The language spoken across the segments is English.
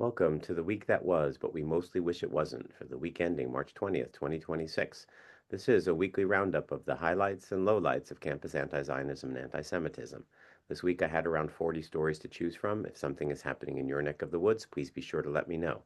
Welcome to the week that was, but we mostly wish it wasn't, for the week ending March 20th, 2026. This is a weekly roundup of the highlights and lowlights of campus anti-Zionism and anti-Semitism. This week I had around 40 stories to choose from. If something is happening in your neck of the woods, please be sure to let me know.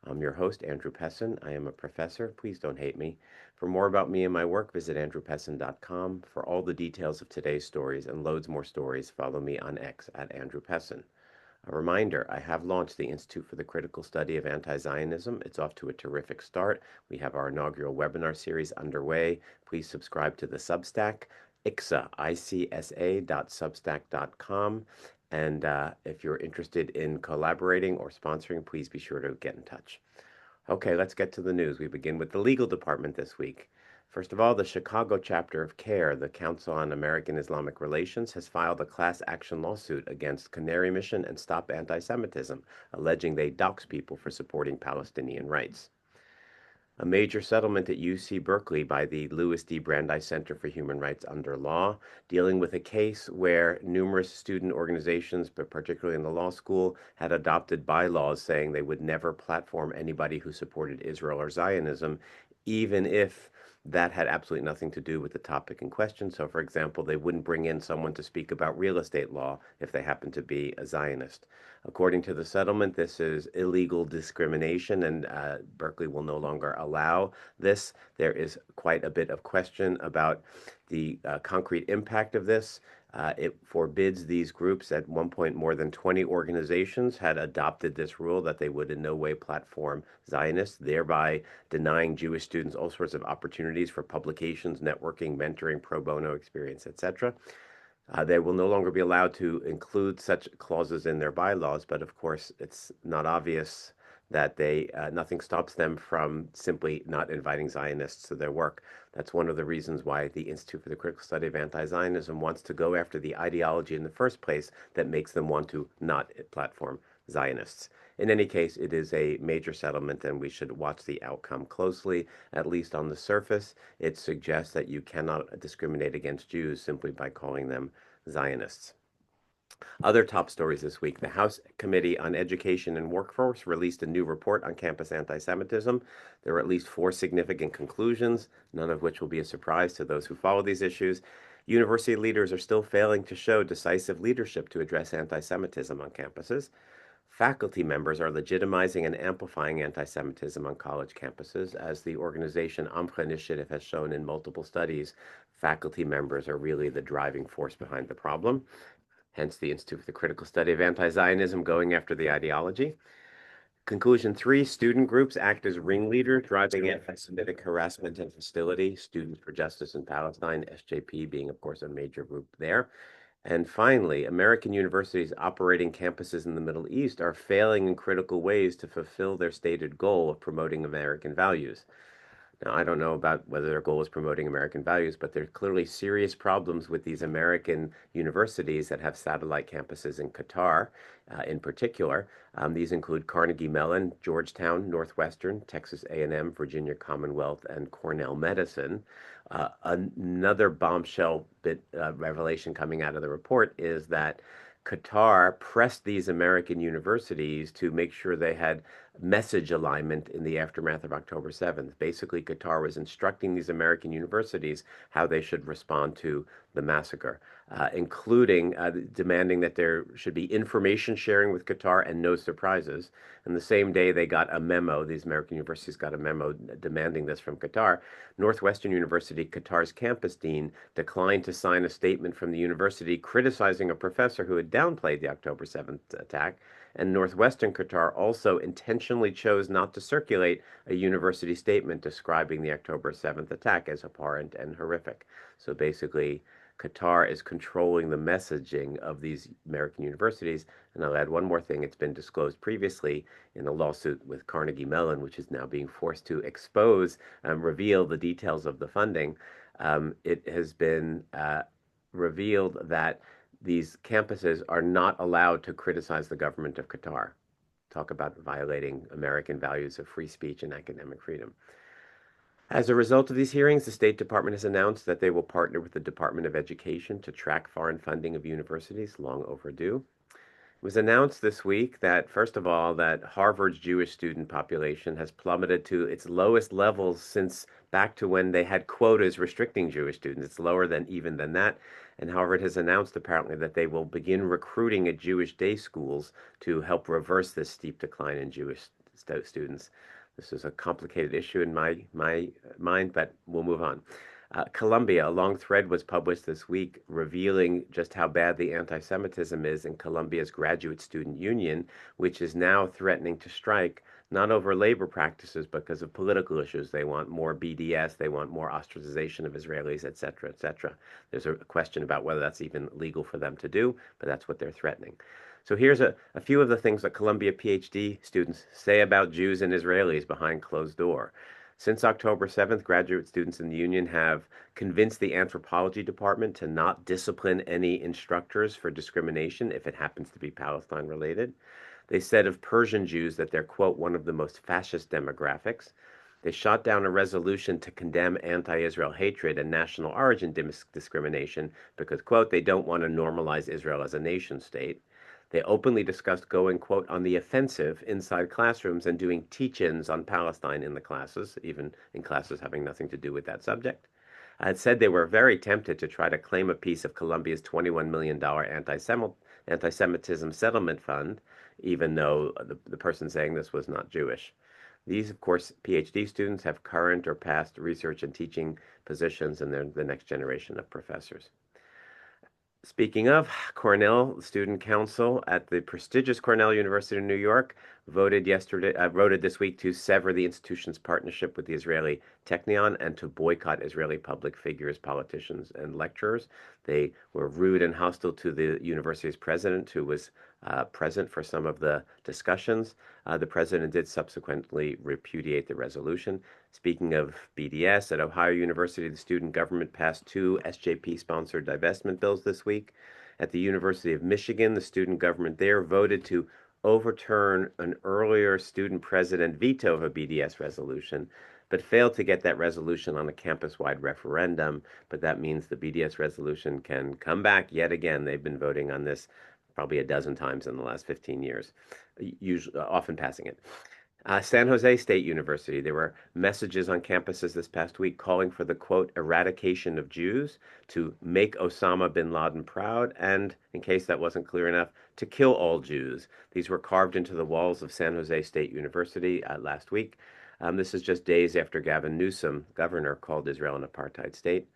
I'm your host, Andrew Pessin. I am a professor. Please don't hate me. For more about me and my work, visit andrewpessin.com. For all the details of today's stories and loads more stories, follow me on X at Andrew Pessin. A reminder, I have launched the Institute for the Critical Study of Anti-Zionism. It's off to a terrific start. We have our inaugural webinar series underway. Please subscribe to the Substack, icsa.substack.com. And if you're interested in collaborating or sponsoring, please be sure to get in touch. Okay, let's get to the news. We begin with the legal department this week. First of all, the Chicago chapter of CAIR, the Council on American Islamic Relations, has filed a class action lawsuit against Canary Mission and Stop Anti-Semitism, alleging they dox people for supporting Palestinian rights. A major settlement at UC Berkeley by the Louis D. Brandeis Center for Human Rights Under Law, dealing with a case where numerous student organizations, but particularly in the law school, had adopted bylaws saying they would never platform anybody who supported Israel or Zionism, even if that had absolutely nothing to do with the topic in question. So, for example, they wouldn't bring in someone to speak about real estate law if they happen to be a Zionist. According to the settlement, this is illegal discrimination, and Berkeley will no longer allow this. There is quite a bit of question about the concrete impact of this. It forbids these groups. At one point, more than 20 organizations had adopted this rule that they would in no way platform Zionists, thereby denying Jewish students all sorts of opportunities for publications, networking, mentoring, pro bono experience, etc. They will no longer be allowed to include such clauses in their bylaws, but of course, it's not obvious that nothing stops them from simply not inviting Zionists to their work. That's one of the reasons why the Institute for the Critical Study of Anti-Zionism wants to go after the ideology in the first place that makes them want to not platform Zionists. In any case, it is a major settlement, and we should watch the outcome closely. At least on the surface, it suggests that you cannot discriminate against Jews simply by calling them Zionists. Other top stories this week. The House Committee on Education and Workforce released a new report on campus anti-Semitism. There are at least 4 significant conclusions, none of which will be a surprise to those who follow these issues. University leaders are still failing to show decisive leadership to address anti-Semitism on campuses. Faculty members are legitimizing and amplifying anti-Semitism on college campuses. As the organization Amcha Initiative has shown in multiple studies, faculty members are really the driving force behind the problem. Hence the Institute for the Critical Study of Anti-Zionism going after the ideology. Conclusion 3, student groups act as ringleaders, driving anti-Semitic harassment and hostility. Students for Justice in Palestine, SJP being, of course, a major group there. And finally, American universities operating campuses in the Middle East are failing in critical ways to fulfill their stated goal of promoting American values. Now, I don't know about whether their goal is promoting American values, but there are clearly serious problems with these American universities that have satellite campuses in Qatar, in particular. These include Carnegie Mellon, Georgetown, Northwestern, Texas A&M, Virginia Commonwealth, and Cornell Medicine. Another bombshell revelation coming out of the report is that Qatar pressed these American universities to make sure they had message alignment in the aftermath of October 7th. Basically, Qatar was instructing these American universities how they should respond to the massacre, including demanding that there should be information sharing with Qatar and no surprises. And the same day they got a memo, these American universities got a memo demanding this from Qatar. Northwestern University, Qatar's campus dean, declined to sign a statement from the university criticizing a professor who had downplayed the October 7th attack. And Northwestern Qatar also intentionally chose not to circulate a university statement describing the October 7th attack as abhorrent and horrific. So basically, Qatar is controlling the messaging of these American universities. And I'll add one more thing. It's been disclosed previously in a lawsuit with Carnegie Mellon, which is now being forced to expose and reveal the details of the funding. It has been revealed that these campuses are not allowed to criticize the government of Qatar. Talk about violating American values of free speech and academic freedom. As a result of these hearings, the State Department has announced that they will partner with the Department of Education to track foreign funding of universities, long overdue. was announced this week that, first of all, that Harvard's Jewish student population has plummeted to its lowest levels since back to when they had quotas restricting Jewish students. It's lower than even than that. And Harvard has announced apparently that they will begin recruiting at Jewish day schools to help reverse this steep decline in Jewish students. This is a complicated issue in my mind, but we'll move on. Columbia, a long thread was published this week revealing just how bad the anti Semitism is in Columbia's Graduate Student Union, which is now threatening to strike, not over labor practices, but because of political issues. They want more BDS, they want more ostracization of Israelis, et cetera, et cetera. There's a question about whether that's even legal for them to do, but that's what they're threatening. So here's a few of the things that Columbia PhD students say about Jews and Israelis behind closed door. Since October 7th, graduate students in the union have convinced the anthropology department to not discipline any instructors for discrimination if it happens to be Palestine related. They said of Persian Jews that they're, quote, one of the most fascist demographics. They shot down a resolution to condemn anti Israel hatred and national origin discrimination because, quote, they don't want to normalize Israel as a nation state. They openly discussed going, quote, on the offensive inside classrooms and doing teach-ins on Palestine in the classes, even in classes having nothing to do with that subject. I had said they were very tempted to try to claim a piece of Columbia's $21 million anti-Semitism settlement fund, even though the person saying this was not Jewish. These, of course, PhD students have current or past research and teaching positions, and they're the next generation of professors. Speaking of, Cornell Student Council at the prestigious Cornell University of New York voted this week to sever the institution's partnership with the Israeli Technion and to boycott Israeli public figures, politicians, and lecturers. They were rude and hostile to the university's president, who was present for some of the discussions. The president did subsequently repudiate the resolution. Speaking of BDS, at Ohio University, the student government passed two SJP-sponsored divestment bills this week. At the University of Michigan, the student government there voted to overturn an earlier student president veto of a BDS resolution, but failed to get that resolution on a campus-wide referendum. But that means the BDS resolution can come back yet again. They've been voting on this probably a dozen times in the last 15 years, usually, often passing it. San Jose State University, there were messages on campuses this past week calling for the, quote, eradication of Jews, to make Osama bin Laden proud, and, in case that wasn't clear enough, to kill all Jews. These were carved into the walls of San Jose State University last week. This is just days after Gavin Newsom, governor, called Israel an apartheid state.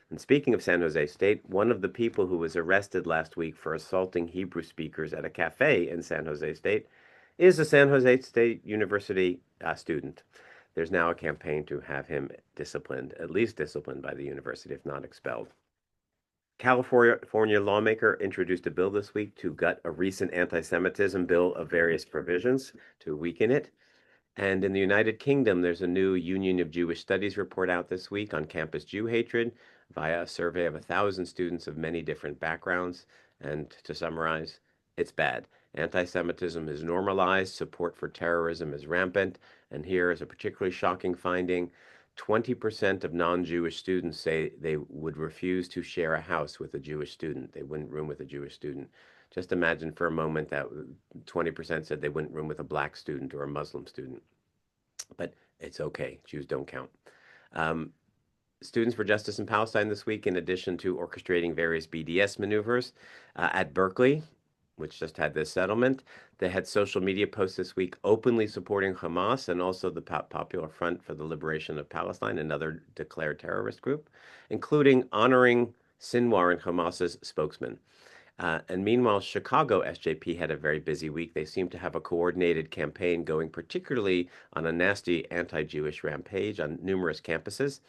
And speaking of San Jose State, one of the people who was arrested last week for assaulting Hebrew speakers at a cafe in San Jose State is a San Jose State University student. There's now a campaign to have him disciplined, at least disciplined by the university, if not expelled. California lawmaker introduced a bill this week to gut a recent anti-Semitism bill of various provisions to weaken it. And in the United Kingdom, there's a new Union of Jewish Studies report out this week on campus Jew hatred via a survey of 1,000 students of many different backgrounds. And to summarize, it's bad. Anti-Semitism is normalized, support for terrorism is rampant, and here is a particularly shocking finding. 20% of non-Jewish students say they would refuse to share a house with a Jewish student. They wouldn't room with a Jewish student. Just imagine for a moment that 20% said they wouldn't room with a black student or a Muslim student. But it's okay. Jews don't count. Students for Justice in Palestine this week, in addition to orchestrating various BDS maneuvers at Berkeley, which just had this settlement, they had social media posts this week openly supporting Hamas and also the Popular Front for the Liberation of Palestine, another declared terrorist group, including honoring Sinwar and Hamas's spokesman. And meanwhile, Chicago SJP had a very busy week. They seem to have a coordinated campaign going, particularly on a nasty anti-Jewish rampage on numerous campuses.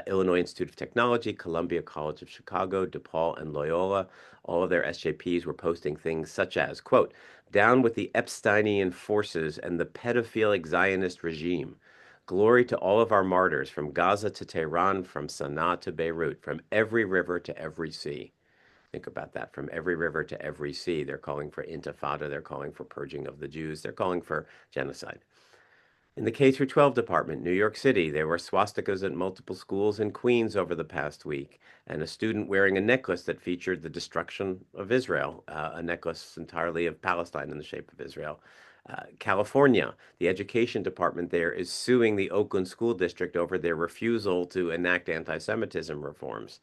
Illinois Institute of Technology, Columbia College of Chicago, DePaul, and Loyola, all of their SJPs were posting things such as, quote, down with the Epsteinian forces and the pedophilic Zionist regime. Glory to all of our martyrs, from Gaza to Tehran, from Sana'a to Beirut, from every river to every sea. Think about that. From every river to every sea, they're calling for intifada. They're calling for purging of the Jews. They're calling for genocide. In the K through 12 department, New York City, there were swastikas at multiple schools in Queens over the past week, and a student wearing a necklace that featured the destruction of Israel, a necklace entirely of Palestine in the shape of Israel. California, the education department there is suing the Oakland School District over their refusal to enact anti-Semitism reforms.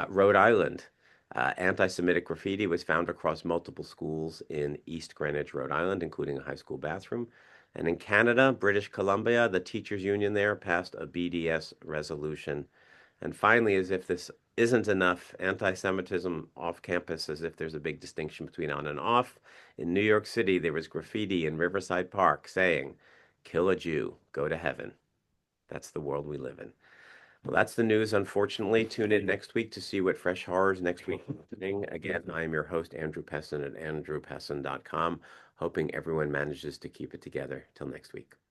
Rhode Island, anti-Semitic graffiti was found across multiple schools in East Greenwich, Rhode Island, including a high school bathroom. And in Canada, British Columbia, the teachers union there passed a BDS resolution. And finally, as if this isn't enough, anti-Semitism off campus, as if there's a big distinction between on and off. In New York City, there was graffiti in Riverside Park saying, "Kill a Jew, go to heaven." That's the world we live in. Well, that's the news, unfortunately. Tune in next week to see what fresh horrors next week is happening. Again, I am your host, Andrew Pessin at andrewpessin.com, hoping everyone manages to keep it together. Till next week.